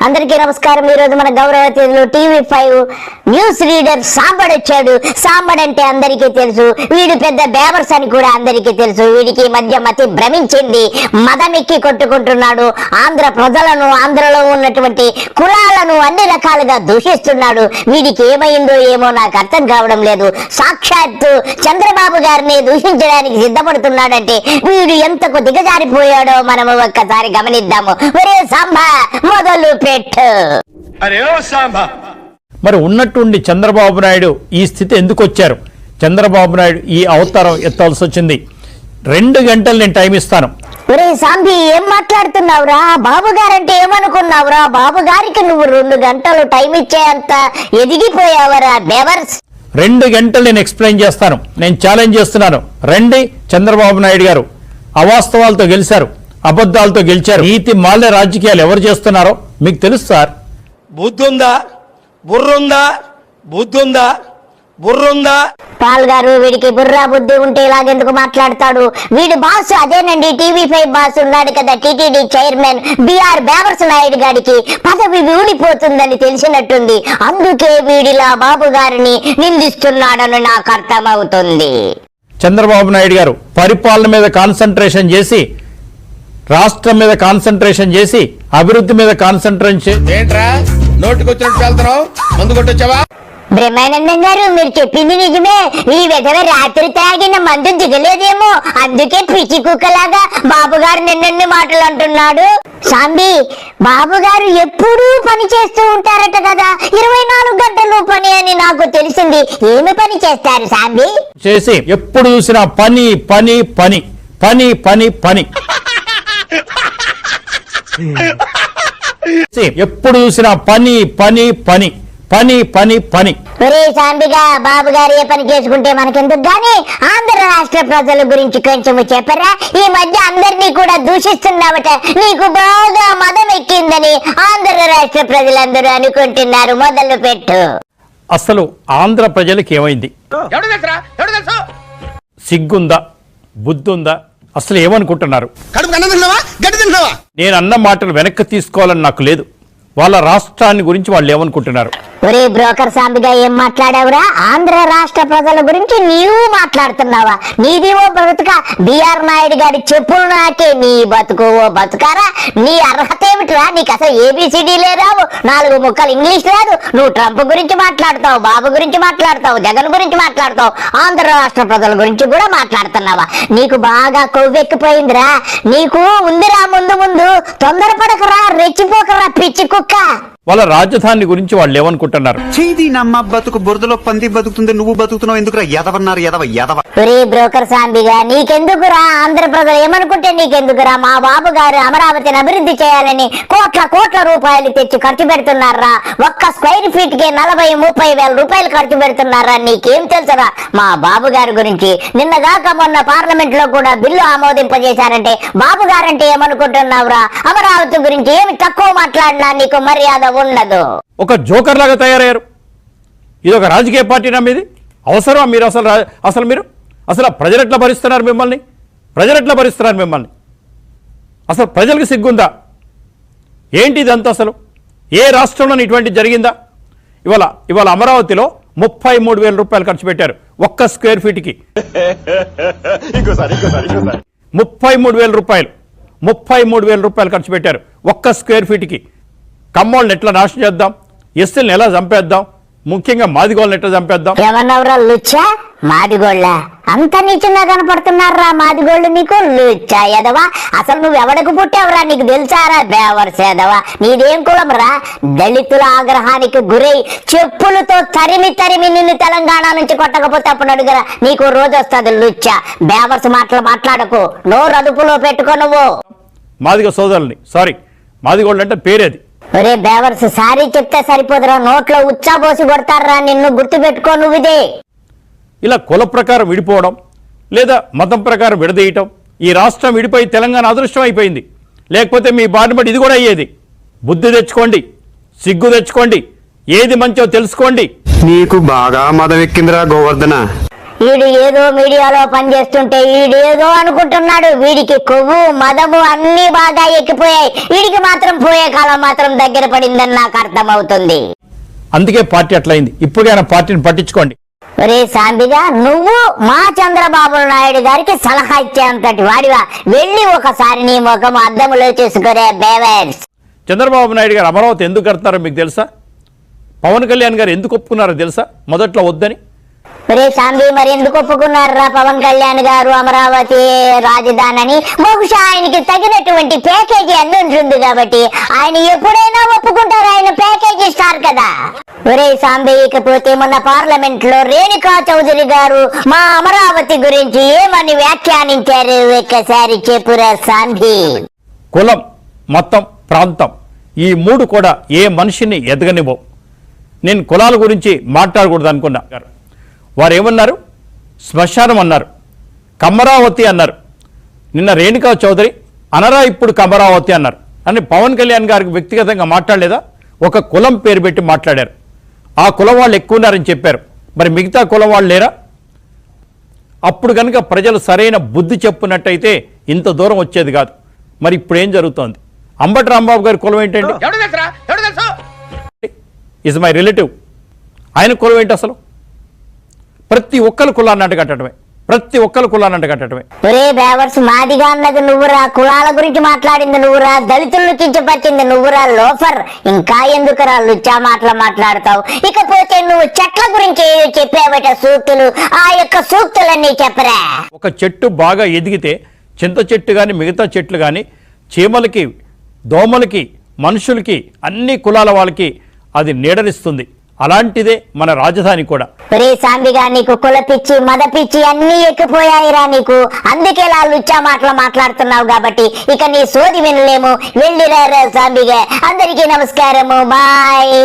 అందరికీ నమస్కారం. ఈ రోజు మన గౌరవ అతిథులు TV5 న్యూస్ రీడర్ సాంబడ్ వచ్చాడు. సాంబడ్ అంటే అందరికీ తెలుసు, వీడు పెద్ద బేవర్స్ అని కూడా అందరికీ తెలుసు. వీడికి మధ్య మతి భ్రమించింది, మదమెక్కి కొట్టుకుంటున్నాడు. ఆంధ్ర ప్రజలను, ఆంధ్రలో ఉన్నటువంటి కులాలను అన్ని రకాలుగా దూషిస్తున్నాడు. వీడికి ఏమైందో ఏమో నాకు అర్థం కావడం లేదు. సాక్షాత్తు చంద్రబాబు గారిని దూషించడానికి సిద్ధపడుతున్నాడంటే వీడు ఎంతకు దిగజారిపోయాడో మనము ఒక్కసారి గమనిద్దాము. ఒరే సాంబా, మొదలు పెట్టు. అరే ఓ సాంబా. మరి ఉన్నట్టుండి చంద్రబాబు నాయుడు ఈ స్థితి ఎందుకు వచ్చారు? చంద్రబాబు నాయుడు ఈ అవతారం ఎత్తాల్సి వచ్చింది. 2 గంటలు నేను టైం ఇస్తాను. ఒరే సాంబి, ఏం మాట్లాడుతున్నావురా? బాబు గారంటే ఏమనుకున్నావురా? బాబు గారికి నువ్వు 2 గంటలు టైం ఇచ్చేంత ఎదిగిపోయావరా బెవర్స్. 2 గంటలు నేను ఎక్స్ప్లెయిన్ చేస్తాను. నేను ఛాలెంజ్ చేస్తున్నాను. రండి. చంద్రబాబు నాయుడు గారు అవాస్తవాలతో గెలిచారు, అబద్ధాలతో గెలిచారు. నీతి మాల్య రాజకీయాలు ఎవరు చేస్తున్నారో మీకు తెలుసు సార్. బుద్ధుందా, బుర్రుందా, బుద్ధుందా, బుర్రుందా? పాల్ గారు, వీడికి బుర్రా బుద్ధి ఉంటే ఇలాగెందుకు మాట్లాడతాడు? వీడి బాస్ అదేనండి, TV5 బాస్ ఉన్నాడు కదా, టీటీడీ చైర్మన్ బిఆర్ బేవర్స్ నాయుడు గారికి పదవి ఊడిపోతుందని తెలిసినట్టుంది. అందుకే వీడిలా బాబు గారిని నిందిస్తున్నాడని నాకు అర్థమవుతుంది. చంద్రబాబు నాయుడు గారు పరిపాలన మీద కాన్సన్ట్రేషన్ చేసి, రాష్ట్రం మీద కాన్సన్ట్రేషన్ చేసి, అభివృద్ధి మీద కాన్సన్ట్రేషన్. ఏంట్రా నోటికొచ్చినట్టు వెళ్తున్నావు? మందు కొట్టొచ్చావా? బ్రహ్మానందం గారు, మీరు చెప్పింది నిజమే. ఈ విధవ రాత్రి తాగిన మందు దిగలేదేమో, అందుకే పిచ్చి కుక్కలాగా బాబు గారు నిన్నన్ని మాటలు అంటున్నాడు. సాంబి, బాబు గారు ఎప్పుడూ పని చేస్తూ ఉంటారట కదా, 24 గంటలు పని అని నాకు తెలిసింది. ఏమి పని చేస్తారు సాంబి? చేసి ఎప్పుడు చూసినా పని పని పని పని పని పని ఎప్పుడు చూసినా పని పని పని పని పని పని. ఒరే సాంబిగా, బాబు గారు ఏ పని చేసుకుంటే మనకెందుకు గాని ఆంధ్ర రాష్ట్ర ప్రజల గురించి కొంచెము చెప్పరా? ఈ మధ్య అందరినీ కూడా దూషిస్తున్నావట. నీకు బాగా మదం ఎక్కిందని ఆంధ్ర రాష్ట్ర ప్రజలందరూ అనుకుంటున్నారు. మొదలు పెట్టు. అసలు ఆంధ్ర ప్రజలకు ఏమైంది? ఎవడు తెలుసురా? ఎవడు తెలుసు? సిగ్గుందా, బుద్ధుందా? అసలు ఏమనుకుంటున్నారు? కడుపు కన్నం తిన్నావా, గడ్డి తిన్నావా? నేను అన్న మాటలు వెనక్కి తీసుకోవాలని నాకు లేదు. వాళ్ళ రాష్ట్రాన్ని గురించి వాళ్ళు ఏమనుకుంటున్నారు? ఒరే బ్రోకర్ సాంబిగా, ఏం మాట్లాడావురా? ఆంధ్ర రాష్ట్ర ప్రజల గురించి నీవు మాట్లాడుతున్నావా? నీది ఓ బతుక, బిఆర్ నాయుడు గారి చెప్పులు నాకే నీ బతుకు ఓ బతుకారా? నీ అర్హత ఏమిటిరా? నీకు అసలు ABCDలే రావు, 4 ముక్కలు ఇంగ్లీష్ రాదు. నువ్వు ట్రంప్ గురించి మాట్లాడతావు, బాబు గురించి మాట్లాడతావు, జగన్ గురించి మాట్లాడతావు, ఆంధ్ర రాష్ట్ర ప్రజల గురించి కూడా మాట్లాడుతున్నావా? నీకు బాగా కొవ్వెక్కిపోయిందిరా. నీకు ఉందిరా ముందు ముందు. తొందరపడకరా, రెచ్చిపోకరా పిచ్చి కుక్క. వాళ్ళ రాజధాని గురించి వాళ్ళు ఏమనుకుంటున్నారు? చేది నమ్మ బతుకు బురదలో పంది బతుకుతుంది, నువ్వు బతుకుతున్నావు ఎందుకురా? ఎదవన్నారు ఎదవ. ఒరే బ్రోకర్ సాంబిగా, నీకెందుకురా? ఆంధ్ర ప్రజలు ఏమనుకుంటే నీకెందుకురా? మా బాబు గారు అమరావతిని అభివృద్ధి చేయాలని కోట్ల రూపాయలు తెచ్చి ఖర్చు పెడుతున్నారా? ఒక్క స్క్వేర్ ఫీట్ కి 40-30 వేల రూపాయలు ఖర్చు పెడుతున్నారా? నీకేం తెలుసరా మా బాబు గారి గురించి? నిన్నగాక మొన్న పార్లమెంట్ లో కూడా బిల్లు ఆమోదింపజేశారంటే బాబు గారంటే ఏమనుకుంటున్నావురా? అమరావతి గురించి ఏమి తక్కువ మాట్లాడినా నీకు మర్యాద ఉండదు. ఒక జోకర్ లాగా తయారయ్యారు. ఇది ఒక రాజకీయ పార్టీ నమ్మేది అవసరమా? మీరు అసలు ప్రజలు ఎట్లా భరిస్తున్నారు మిమ్మల్ని? అసలు ప్రజలకు సిగ్గుందా? ఏంటి ఇదంతా? అసలు ఏ రాష్ట్రంలో ఇటువంటి జరిగిందా? ఇవాళ అమరావతిలో 33,000 రూపాయలు ఖర్చు పెట్టారు ఒక్క స్క్వేర్ ఫీట్కి. 33,000 రూపాయలు, 33,000 రూపాయలు ఖర్చు పెట్టారు ఒక్క స్క్వేర్ ఫీట్కి. కమ్మోళ్ళని ఎట్లా నాశనం చేద్దాం, ఎస్సీలను ఎలా చంపేద్దాం, ముఖ్యంగా మాదిగోళ్ళని ఎట్లా చంపేద్దాం. ఏమన్నావురా లుచ్చా? మాదిగోళ్ళ అంత నీచంగా కనపడుతున్నారా మాదిగోళ్ళు నీకు? లుచ్చా ఎదవా, అసలు నువ్వు ఎవడకు పుట్టావురా? నీకు తెలుసారా బేవర్స్ ఎదవా? నీదేం కులమరా? దళితుల ఆగ్రహానికి గురై చెప్పులతో తరిమి నిన్ను తెలంగాణ నుంచి కొట్టకపోతే అప్పుడు అడుగురా, నీకు రోజు వస్తుంది. లుచ్చా బేవర్స్ మాట్లాడకు, నోరు అదుపులో పెట్టుకో నువ్వు. మాదిగ సోదరుల్ని, సారీ మాదిగోళ్ళు అంటే పేరేది. ఒరే బేవర్స్, సారీ చెప్తే సరిపోదురా, నోట్లో ఉచ్చా పోసి కొడతారా నిన్ను, గుర్తు పెట్టుకో నువ్వుదే. ఇలా కుల ప్రకారం విడిపోవడం లేదా మతం ప్రకారం విడదీయటం, ఈ రాష్ట్రం విడిపోయి తెలంగాణ అదృష్టం అయిపోయింది. లేకపోతే మీ బారిన పడి ఇది కూడా అయ్యేది. బుద్ధి తెచ్చుకోండి, సిగ్గు తెచ్చుకోండి, ఏది మంచో తెలుసుకోండి. నీకు బాగా మదం ఎక్కిందిరా గోవర్ధన. వీడు ఏదో మీడియాలో పనిచేస్తుంటే వీడేదో అనుకుంటున్నాడు. వీడికి కొవ్వు మదము అన్ని బాగా ఎక్కిపోయాయి. వీడికి మాత్రం పోయే కాలం మాత్రం దగ్గర పడిందని నాకు అర్థమవుతుంది. అందుకే పార్టీ అట్లయింది. ఇప్పుడైనా పార్టీని పట్టించుకోండి. ఒరే సాంబిగా, నువ్వు మా చంద్రబాబు నాయుడు గారికి సలహా ఇచ్చేంతటి వాడివా? వెళ్ళి ఒకసారి నీ ముఖం అద్దములో చేసుకునే బేవర్స్. చంద్రబాబు నాయుడు గారు అమరావతి ఎందుకు కడతారో మీకు తెలుసా? పవన్ కళ్యాణ్ గారు ఎందుకు ఒప్పుకున్నారో తెలుసా? మొదట్లో వద్దని. ఒరే సాంబి, మరి ఎందుకు ఒప్పుకున్నారా పవన్ కళ్యాణ్ గారు అమరావతి రాజధాని? బహుశా ఆయనకి తగినటువంటి ప్యాకేజీ అందింటుంది కాబట్టి ఆయన ఎప్పుడైనా ఒప్పుకుంటారు. ఆయన ప్యాకేజీ స్టార్ కదా. ఒరే సాంబి, ఇకపోతే మొన్న పార్లమెంట్ లో రేణుకా చౌదరి గారు మా అమరావతి గురించి ఏమని వ్యాఖ్యానించారు? ఒక్కసారి చెప్పురా సాంబి. కులం, మతం, ప్రాంతం ఈ మూడు కూడా ఏ మనిషిని ఎదగనివ్వవు. నేను కులాల గురించి మాట్లాడకూడదు అనుకున్నా. వారు ఏమన్నారు? శ్మశానం అన్నారు, కమరావతి అన్నారు. నిన్న రేణుకా చౌదరి అనరా ఇప్పుడు కమరావతి అన్నారు. అని పవన్ కళ్యాణ్ గారికి వ్యక్తిగతంగా మాట్లాడలేదా? ఒక కులం పేరు పెట్టి మాట్లాడారు. ఆ కులం వాళ్ళు ఎక్కువ ఉన్నారని చెప్పారు. మరి మిగతా కులం వాళ్ళు లేరా? అప్పుడు కనుక ప్రజలు సరైన బుద్ధి చెప్పున్నట్టయితే ఇంత దూరం వచ్చేది కాదు. మరి ఇప్పుడు ఏం జరుగుతోంది? అంబటి రాంబాబు గారి కులం ఏంటండి? Is my relative. ఆయన కులం ఏంటి అసలు? ప్రతి ఒక్కరు కులాన్ని అంటగట్టడమే. ఒరే బేవర్స్, మాదిగా అన్నది నువ్వురా, కులాల గురించి మాట్లాడింది నువ్వురా, దళితులను కించపరిచింది నువ్వురా, లోఫర్. ఇంకా ఎందుకురా లుచ్చా మాటలు మాట్లాడతావు? ఇకపోతే నువ్వు చెట్ల గురించి చెప్పావట సూక్తులు. ఆ యొక్క సూక్తులన్నీ చెప్పరా. ఒక చెట్టు బాగా ఎదిగితే చింత చెట్టు కానీ మిగతా చెట్లు కానీ చీమలకి, దోమలకి, మనుషులకి, అన్ని కులాల వాళ్ళకి అది నీడనిస్తుంది. అలాంటిదే మన రాజధాని కూడా. ఒరే సాంబిగా, నీకు కుల పిచ్చి మద పిచ్చి అన్ని ఎక్కిపోయాయిరా నీకు. అందుకేలా లుచ్చా మాటలు మాట్లాడుతున్నావు కాబట్టి ఇక నీ సోది వినలేము. వెళ్ళిరా సాంబిగా. అందరికీ నమస్కారము. బాయ్.